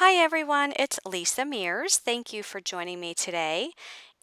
Hi everyone, it's Lisa Mears. Thank you for joining me today.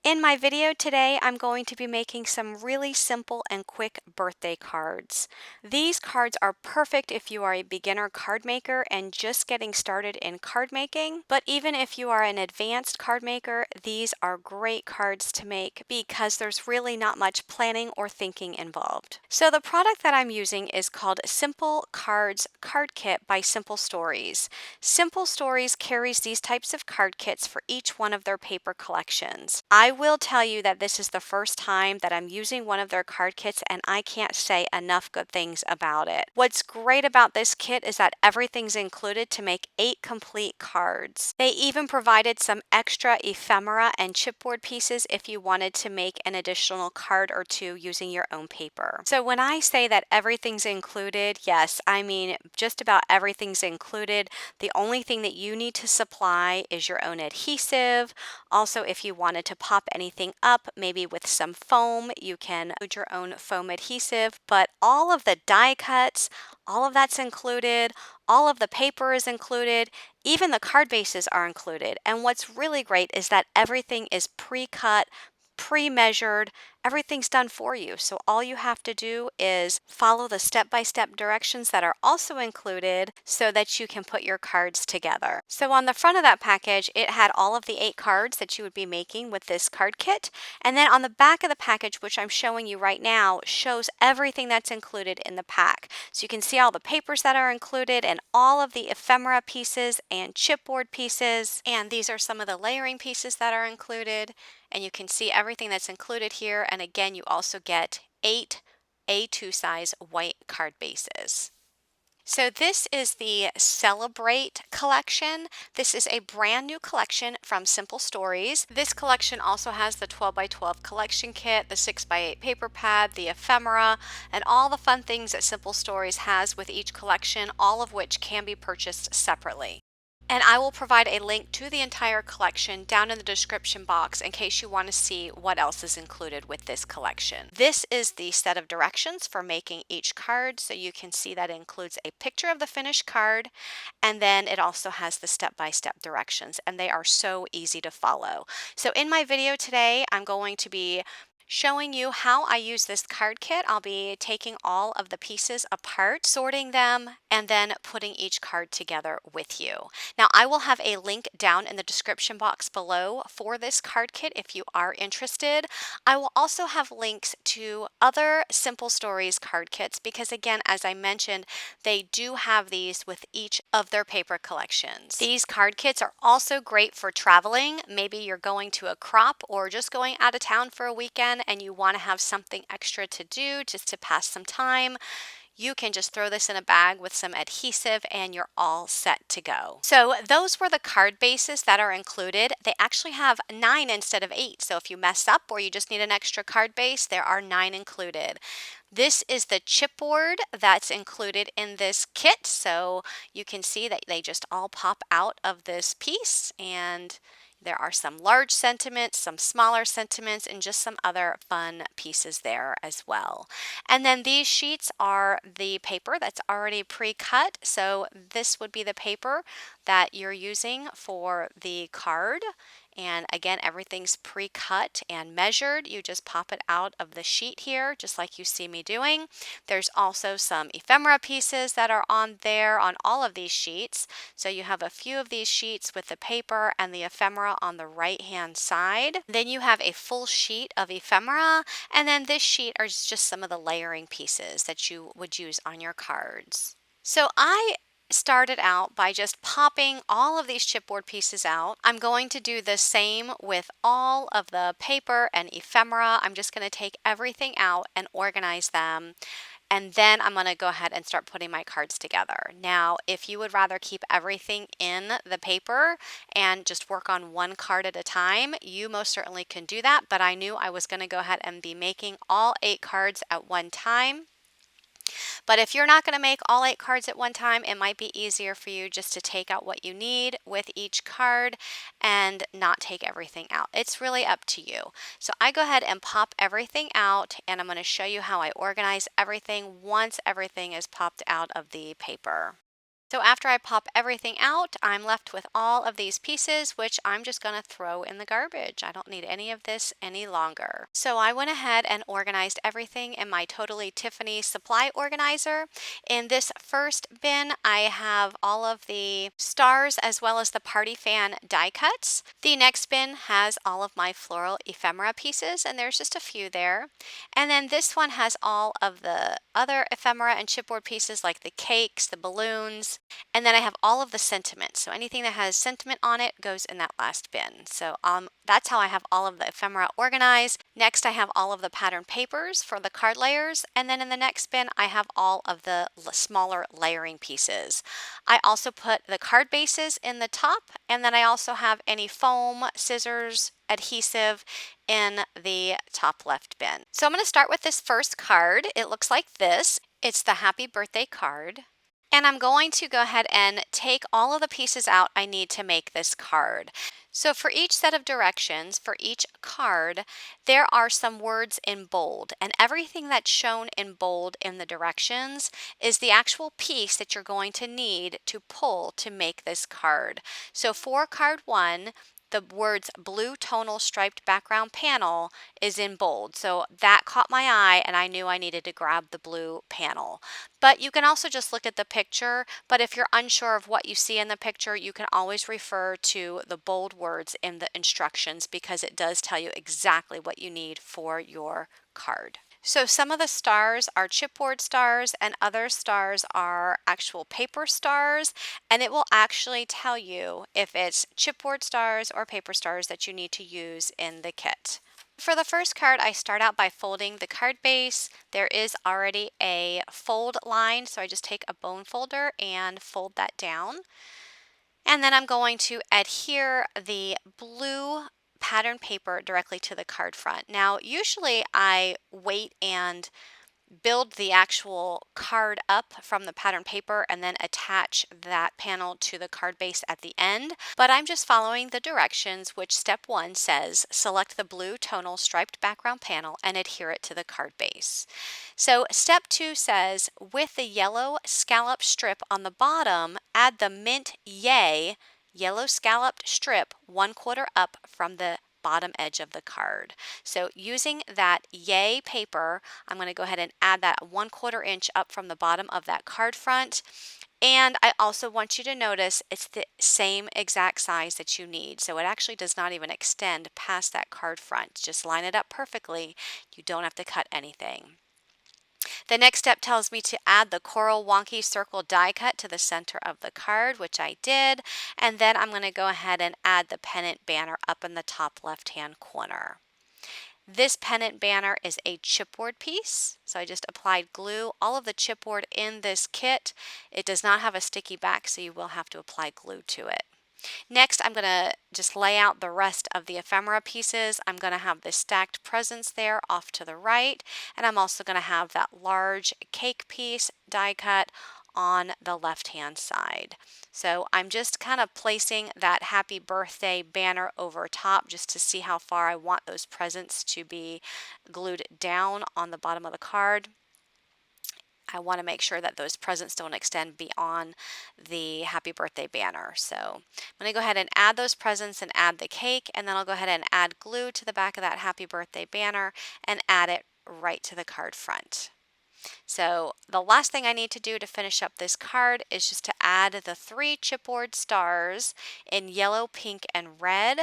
In my video today, I'm going to be making some really simple and quick birthday cards. These cards are perfect if you are a beginner card maker and just getting started in card making, but even if you are an advanced card maker, these are great cards to make because there's really not much planning or thinking involved. So the product that I'm using is called Simple Cards Card Kit by Simple Stories. Simple Stories carries these types of card kits for each one of their paper collections. I will tell you that this is the first time that I'm using one of their card kits and I can't say enough good things about it. What's great about this kit is that everything's included to make 8 complete cards. They even provided some extra ephemera and chipboard pieces if you wanted to make an additional card or two using your own paper. So when I say that everything's included, yes, I mean just about everything's included. The only thing that you need to supply is your own adhesive. Also, if you wanted to pop anything up, maybe with some foam, you can put your own foam adhesive, but all of the die cuts, all of that's included, all of the paper is included, even the card bases are included. And what's really great is that everything is pre-cut, pre-measured, everything's done for you. So all you have to do is follow the step-by-step directions that are also included so that you can put your cards together. So on the front of that package, it had all of the 8 cards that you would be making with this card kit. And then on the back of the package, which I'm showing you right now, shows everything that's included in the pack. So you can see all the papers that are included and all of the ephemera pieces and chipboard pieces. And these are some of the layering pieces that are included. And you can see everything that's included here. And again, you also get 8 A2 size white card bases. So this is the Celebrate collection. This is a brand new collection from Simple Stories. This collection also has the 12 by 12 collection kit, the 6 by 8 paper pad, the ephemera, and all the fun things that Simple Stories has with each collection, all of which can be purchased separately. And I will provide a link to the entire collection down in the description box in case you want to see what else is included with this collection. This is the set of directions for making each card, so you can see that it includes a picture of the finished card, and then it also has the step-by-step directions, and they are so easy to follow. So in my video today, I'm going to be showing you how I use this card kit. I'll be taking all of the pieces apart, sorting them, and then putting each card together with you. Now, I will have a link down in the description box below for this card kit if you are interested. I will also have links to other Simple Stories card kits because, again, as I mentioned, they do have these with each of their paper collections. These card kits are also great for traveling. Maybe you're going to a crop or just going out of town for a weekend and you want to have something extra to do just to pass some time. You can just throw this in a bag with some adhesive and you're all set to go. So those were the card bases that are included. They actually have 9 instead of 8. So if you mess up or you just need an extra card base, there are 9 included. This is the chipboard that's included in this kit. So you can see that they just all pop out of this piece, and there are some large sentiments, some smaller sentiments, and just some other fun pieces there as well. And then these sheets are the paper that's already pre-cut. So this would be the paper that you're using for the card. And again, everything's pre-cut and measured. You just pop it out of the sheet here, just like you see me doing. There's also some ephemera pieces that are on there on all of these sheets. So you have a few of these sheets with the paper and the ephemera on the right-hand side. Then you have a full sheet of ephemera, and then this sheet are just some of the layering pieces that you would use on your cards. So I started out by just popping all of these chipboard pieces out. I'm going to do the same with all of the paper and ephemera. I'm just going to take everything out and organize them. And then I'm going to go ahead and start putting my cards together. Now, if you would rather keep everything in the paper and just work on one card at a time, you most certainly can do that. But I knew I was going to go ahead and be making all 8 cards at one time. But if you're not going to make all 8 cards at one time, it might be easier for you just to take out what you need with each card and not take everything out. It's really up to you. So I go ahead and pop everything out, and I'm going to show you how I organize everything once everything is popped out of the paper. So after I pop everything out, I'm left with all of these pieces, which I'm just going to throw in the garbage. I don't need any of this any longer. So I went ahead and organized everything in my Totally Tiffany supply organizer. In this first bin, I have all of the stars as well as the party fan die cuts. The next bin has all of my floral ephemera pieces, and there's just a few there. And then this one has all of the other ephemera and chipboard pieces like the cakes, the balloons, and then I have all of the sentiment. So anything that has sentiment on it goes in that last bin. So that's how I have all of the ephemera organized. Next, I have all of the pattern papers for the card layers. And then in the next bin, I have all of the smaller layering pieces. I also put the card bases in the top, and then I also have any foam, scissors, adhesive in the top left bin. So I'm going to start with this first card. It looks like this. It's the happy birthday card. And I'm going to go ahead and take all of the pieces out I need to make this card. So for each set of directions, for each card, there are some words in bold, and everything that's shown in bold in the directions is the actual piece that you're going to need to pull to make this card. So for card 1, the words blue tonal striped background panel is in bold. So that caught my eye and I knew I needed to grab the blue panel. But you can also just look at the picture, but if you're unsure of what you see in the picture, you can always refer to the bold words in the instructions because it does tell you exactly what you need for your card. So some of the stars are chipboard stars and other stars are actual paper stars, and it will actually tell you if it's chipboard stars or paper stars that you need to use in the kit. For the first card, I start out by folding the card base. There is already a fold line, so I just take a bone folder and fold that down. And then I'm going to adhere the blue pattern paper directly to the card front. Now, usually I wait and build the actual card up from the pattern paper and then attach that panel to the card base at the end. But I'm just following the directions, which step 1 says select the blue tonal striped background panel and adhere it to the card base. So step 2 says with the yellow scallop strip on the bottom, add the mint yay yellow scalloped strip 1/4 up from the bottom edge of the card. So using that yay paper, I'm going to go ahead and add that 1/4 inch up from the bottom of that card front. And I also want you to notice it's the same exact size that you need. So it actually does not even extend past that card front. Just line it up perfectly. You don't have to cut anything. The next step tells me to add the coral wonky circle die cut to the center of the card, which I did, and then I'm going to go ahead and add the pennant banner up in the top left-hand corner. This pennant banner is a chipboard piece, so I just applied glue. All of the chipboard in this kit, it does not have a sticky back, so you will have to apply glue to it. Next, I'm going to just lay out the rest of the ephemera pieces. I'm going to have the stacked presents there off to the right, and I'm also going to have that large cake piece die cut on the left-hand side. So I'm just kind of placing that happy birthday banner over top just to see how far I want those presents to be glued down on the bottom of the card. I want to make sure that those presents don't extend beyond the happy birthday banner. So I'm going to go ahead and add those presents and add the cake, and then I'll go ahead and add glue to the back of that happy birthday banner and add it right to the card front. So the last thing I need to do to finish up this card is just to add the 3 chipboard stars in yellow, pink, and red.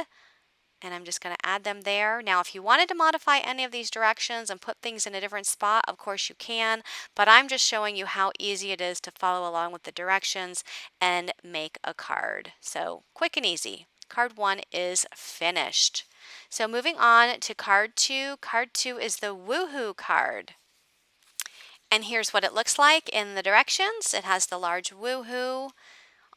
And I'm just going to add them there. Now, if you wanted to modify any of these directions and put things in a different spot, of course you can, but I'm just showing you how easy it is to follow along with the directions and make a card. So quick and easy. Card 1 is finished. So moving on to card 2. Card 2 is the Woohoo card. And here's what it looks like in the directions. It has the large Woohoo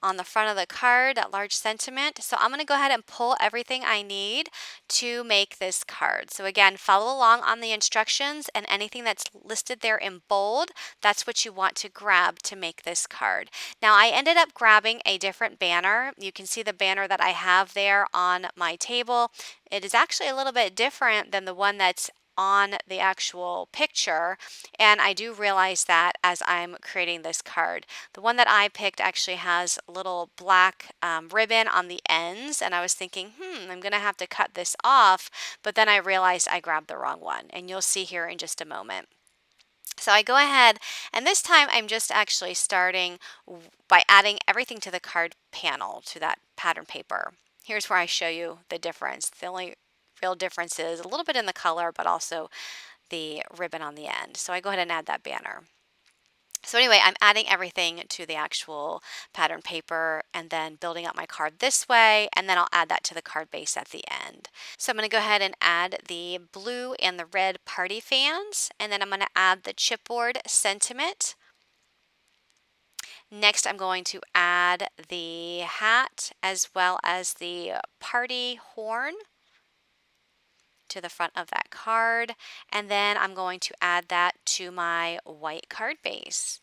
on the front of the card, that large sentiment. So I'm going to go ahead and pull everything I need to make this card. So again, follow along on the instructions, and anything that's listed there in bold, that's what you want to grab to make this card. Now I ended up grabbing a different banner. You can see the banner that I have there on my table. It is actually a little bit different than the one that's on the actual picture, and I do realize that as I'm creating this card. The one that I picked actually has a little black ribbon on the ends, and I was thinking, I'm gonna have to cut this off, but then I realized I grabbed the wrong one, and you'll see here in just a moment. So I go ahead, and this time I'm just actually starting by adding everything to the card panel, to that pattern paper. Here's where I show you the difference. The only real difference is a little bit in the color, but also the ribbon on the end. So I go ahead and add that banner. So anyway, I'm adding everything to the actual pattern paper and then building up my card this way, and then I'll add that to the card base at the end. So I'm going to go ahead and add the blue and the red party fans, and then I'm going to add the chipboard sentiment. Next, I'm going to add the hat as well as the party horn to the front of that card, and then I'm going to add that to my white card base.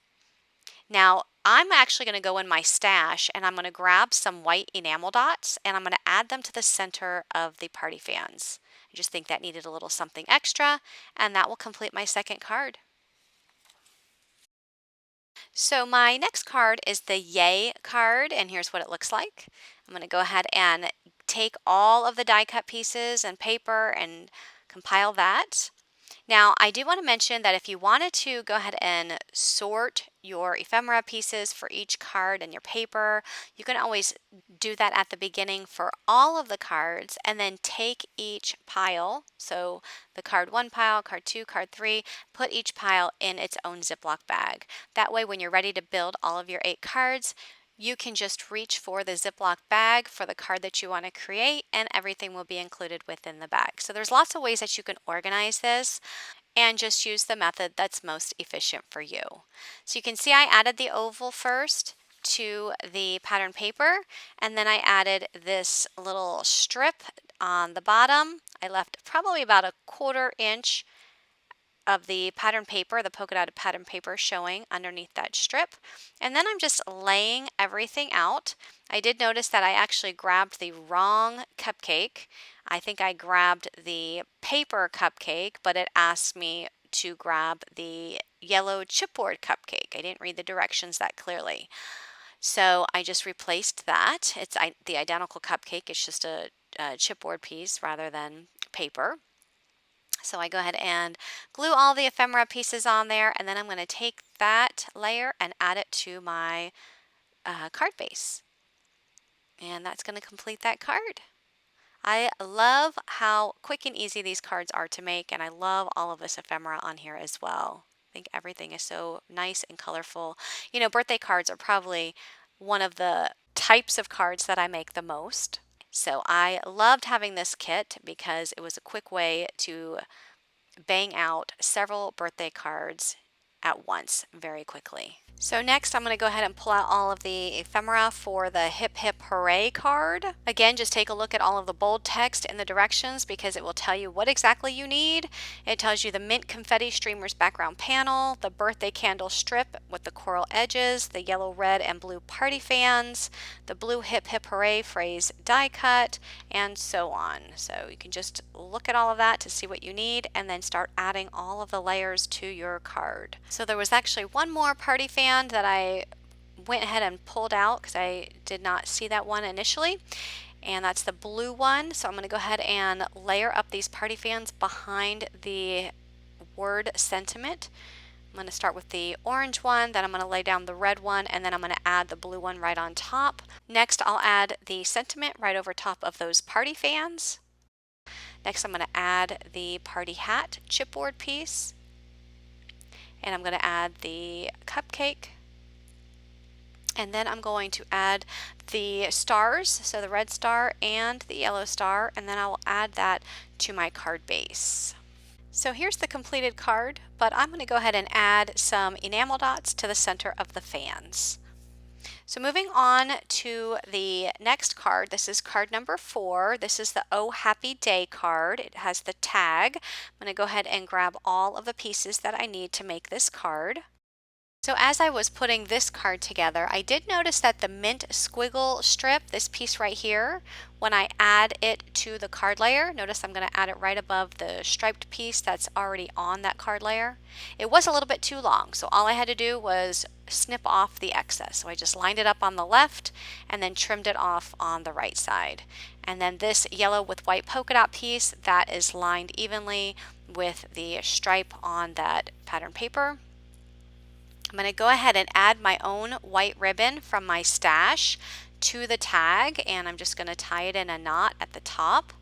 Now, I'm actually going to go in my stash and I'm going to grab some white enamel dots and I'm going to add them to the center of the party fans. I just think that needed a little something extra, and that will complete my second card. So my next card is the Yay card, and here's what it looks like. I'm going to go ahead and take all of the die cut pieces and paper and compile that. Now, I do want to mention that if you wanted to go ahead and sort your ephemera pieces for each card and your paper, you can always do that at the beginning for all of the cards, and then take each pile, so the card 1 pile, card 2, card 3, put each pile in its own Ziploc bag. That way, when you're ready to build all of your 8 cards, you can just reach for the Ziploc bag for the card that you want to create, and everything will be included within the bag. So there's lots of ways that you can organize this, and just use the method that's most efficient for you. So you can see I added the oval first to the pattern paper, and then I added this little strip on the bottom. I left probably about a 1/4 inch of the pattern paper, the polka dotted pattern paper, showing underneath that strip. And then I'm just laying everything out. I did notice that I actually grabbed the wrong cupcake. I think I grabbed the paper cupcake, but it asked me to grab the yellow chipboard cupcake. I didn't read the directions that clearly. So I just replaced that. It's the identical cupcake. It's just a chipboard piece rather than paper. So I go ahead and glue all the ephemera pieces on there, and then I'm going to take that layer and add it to my card base. And that's going to complete that card. I love how quick and easy these cards are to make, and I love all of this ephemera on here as well. I think everything is so nice and colorful. You know, birthday cards are probably one of the types of cards that I make the most. So I loved having this kit because it was a quick way to bang out several birthday cards at once very quickly. So next I'm going to go ahead and pull out all of the ephemera for the HipHooray card. Again, just take a look at all of the bold text in the directions because it will tell you what exactly you need. It tells you the mint confetti streamers background panel, the birthday candle strip with the coral edges, the yellow, red, and blue party fans, the blue HipHooray phrase die cut, and so on. So you can just look at all of that to see what you need and then start adding all of the layers to your card. So there was actually one more party fan that I went ahead and pulled out because I did not see that one initially, and that's the blue one. So I'm going to go ahead and layer up these party fans behind the word sentiment. I'm going to start with the orange one, then I'm going to lay down the red one, and then I'm going to add the blue one right on top. Next, I'll add the sentiment right over top of those party fans. Next, I'm going to add the party hat chipboard piece. And I'm going to add the cupcake, and then I'm going to add the stars, so the red star and the yellow star, and then I will add that to my card base. So here's the completed card, but I'm going to go ahead and add some enamel dots to the center of the fans. So moving on to the next card, this is card number 4. This is the Oh Happy Day card. It has the tag. I'm going to go ahead and grab all of the pieces that I need to make this card. So as I was putting this card together, I did notice that the mint squiggle strip, this piece right here, when I add it to the card layer, notice I'm going to add it right above the striped piece that's already on that card layer. It was a little bit too long, so all I had to do was snip off the excess. So I just lined it up on the left and then trimmed it off on the right side. And then this yellow with white polka dot piece, that is lined evenly with the stripe on that pattern paper. I'm going to go ahead and add my own white ribbon from my stash to the tag, and I'm just going to tie it in a knot at the top.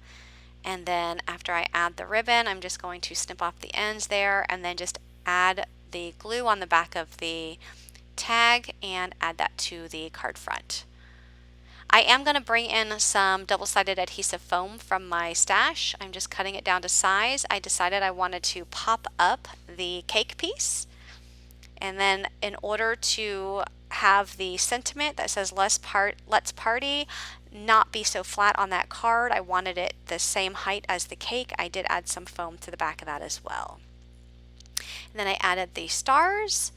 And then after I add the ribbon, I'm just going to snip off the ends there and then just add the glue on the back of the tag and add that to the card front. I am going to bring in some double-sided adhesive foam from my stash. I'm just cutting it down to size. I decided I wanted to pop up the cake piece. And then in order to have the sentiment that says let's party not be so flat on that card, I wanted it the same height as the cake. I did add some foam to the back of that as well. And then I added the stars,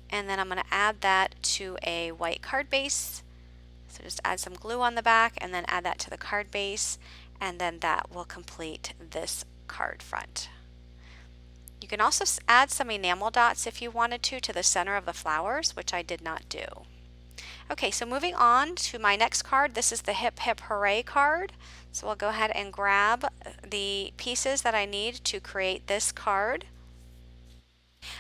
and then I'm going to add that to a white card base. So just add some glue on the back and then add that to the card base, and then that will complete this card front. You can also add some enamel dots if you wanted to the center of the flowers, which I did not do. Okay, so moving on to my next card. This is the HipHooray card. So I'll go ahead and grab the pieces that I need to create this card.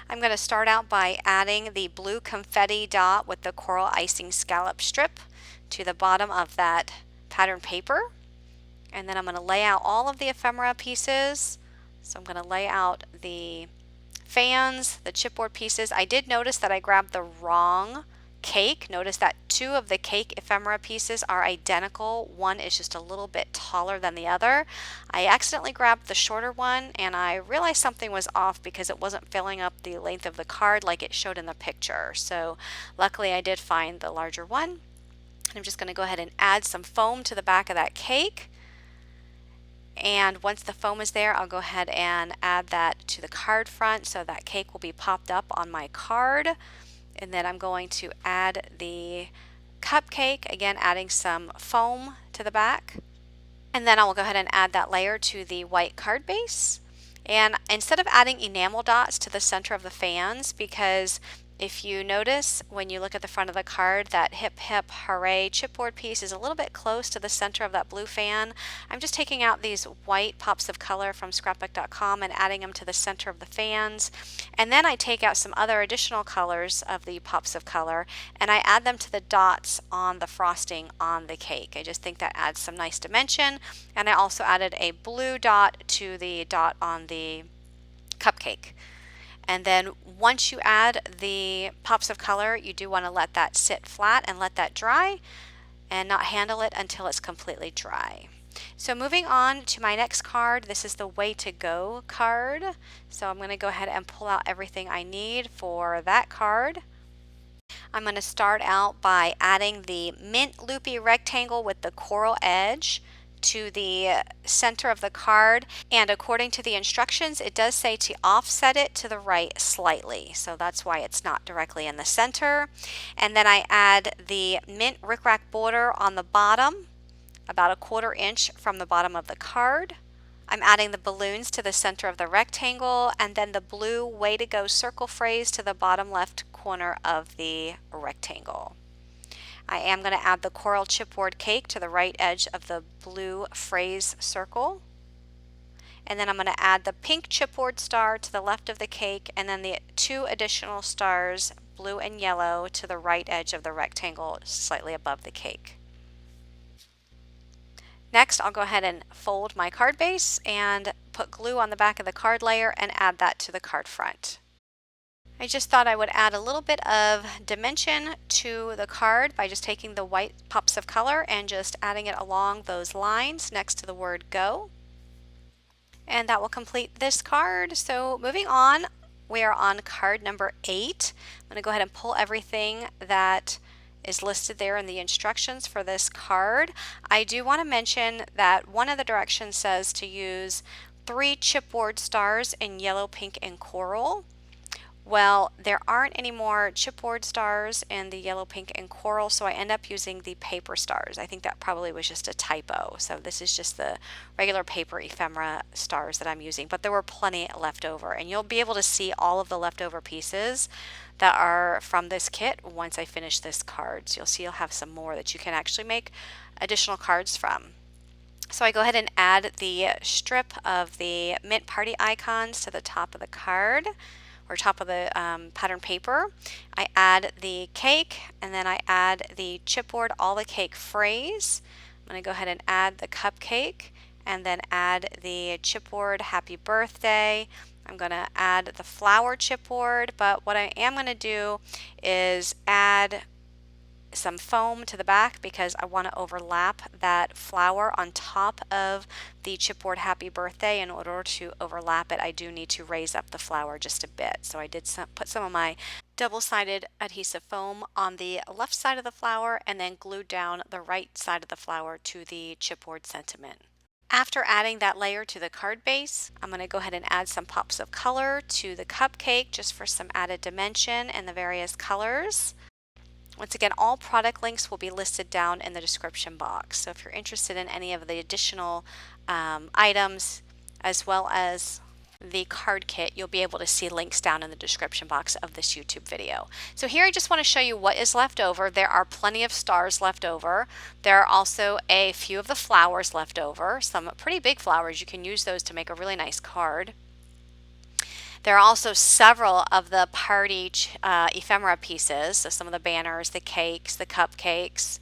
I'm going to start out by adding the blue confetti dot with the coral icing scallop strip to the bottom of that pattern paper. And then I'm going to lay out all of the ephemera pieces. So I'm going to lay out the fans, the chipboard pieces. I did notice that I grabbed the wrong cake. Notice that two of the cake ephemera pieces are identical. One is just a little bit taller than the other. I accidentally grabbed the shorter one and I realized something was off because it wasn't filling up the length of the card like it showed in the picture. So luckily I did find the larger one. I'm just going to go ahead and add some foam to the back of that cake. And once the foam is there, I'll go ahead and add that to the card front so that cake will be popped up on my card. And then I'm going to add the cupcake, again adding some foam to the back. And then I will go ahead and add that layer to the white card base. And instead of adding enamel dots to the center of the fans, because if you notice when you look at the front of the card that HipHooray chipboard piece is a little bit close to the center of that blue fan, I'm just taking out these white pops of color from Scrapbookcom and adding them to the center of the fans. And then I take out some other additional colors of the pops of color and I add them to the dots on the frosting on the cake. I just think that adds some nice dimension. And I also added a blue dot to the dot on the cupcake. And then once you add the pops of color, you do want to let that sit flat and let that dry and not handle it until it's completely dry. So moving on to my next card, this is the Way to Go card. So I'm going to go ahead and pull out everything I need for that card. I'm going to start out by adding the mint loopy rectangle with the coral edge to the center of the card, and according to the instructions it does say to offset it to the right slightly, so that's why it's not directly in the center. And then I add the mint rickrack border on the bottom, about 1/4 inch from the bottom of the card. I'm adding the balloons to the center of the rectangle, and then the blue Way to Go circle phrase to the bottom left corner of the rectangle. I am going to add the coral chipboard cake to the right edge of the blue phrase circle. And then I'm going to add the pink chipboard star to the left of the cake, and then the 2 additional stars, blue and yellow, to the right edge of the rectangle slightly above the cake. Next, I'll go ahead and fold my card base and put glue on the back of the card layer and add that to the card front. I just thought I would add a little bit of dimension to the card by just taking the white pops of color and just adding it along those lines next to the word Go. And that will complete this card. So moving on, we are on card number 8. I'm going to go ahead and pull everything that is listed there in the instructions for this card. I do want to mention that one of the directions says to use 3 chipboard stars in yellow, pink, and coral. Well, there aren't any more chipboard stars in the yellow, pink, and coral, so I end up using the paper stars. I think that probably was just a typo. So this is just the regular paper ephemera stars that I'm using, but there were plenty left over, and you'll be able to see all of the leftover pieces that are from this kit once I finish this card. So you'll see you'll have some more that you can actually make additional cards from. So I go ahead and add the strip of the mint party icons to the top of the card, or top of the pattern paper. I add the cake, and then I add the chipboard all the cake phrase. I'm going to go ahead and add the cupcake, and then add the chipboard happy birthday. I'm going to add the flower chipboard, but what I am going to do is add some foam to the back because I want to overlap that flower on top of the chipboard happy birthday. In order to overlap it, I do need to raise up the flower just a bit. So I did put some of my double-sided adhesive foam on the left side of the flower and then glued down the right side of the flower to the chipboard sentiment. After adding that layer to the card base, I'm going to go ahead and add some pops of color to the cupcake just for some added dimension and the various colors. Once again, all product links will be listed down in the description box. So if you're interested in any of the additional items as well as the card kit, you'll be able to see links down in the description box of this YouTube video. So here I just want to show you what is left over. There are plenty of stars left over. There are also a few of the flowers left over, some pretty big flowers. You can use those to make a really nice card. There are also several of the party ephemera pieces, so some of the banners, the cakes, the cupcakes.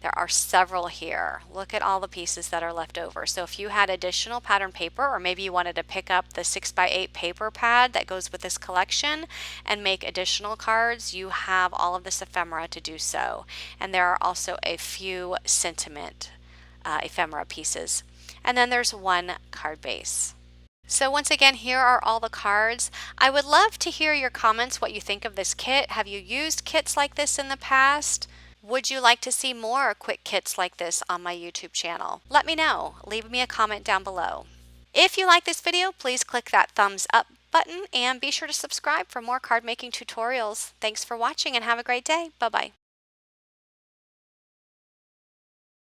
There are several here. Look at all the pieces that are left over. So if you had additional pattern paper, or maybe you wanted to pick up the 6x8 paper pad that goes with this collection and make additional cards, you have all of this ephemera to do so. And there are also a few sentiment ephemera pieces. And then there's one card base. So once again, here are all the cards. I would love to hear your comments, what you think of this kit. Have you used kits like this in the past? Would you like to see more quick kits like this on my YouTube channel? Let me know. Leave me a comment down below. If you like this video, please click that thumbs up button and be sure to subscribe for more card making tutorials. Thanks for watching and have a great day. Bye-bye.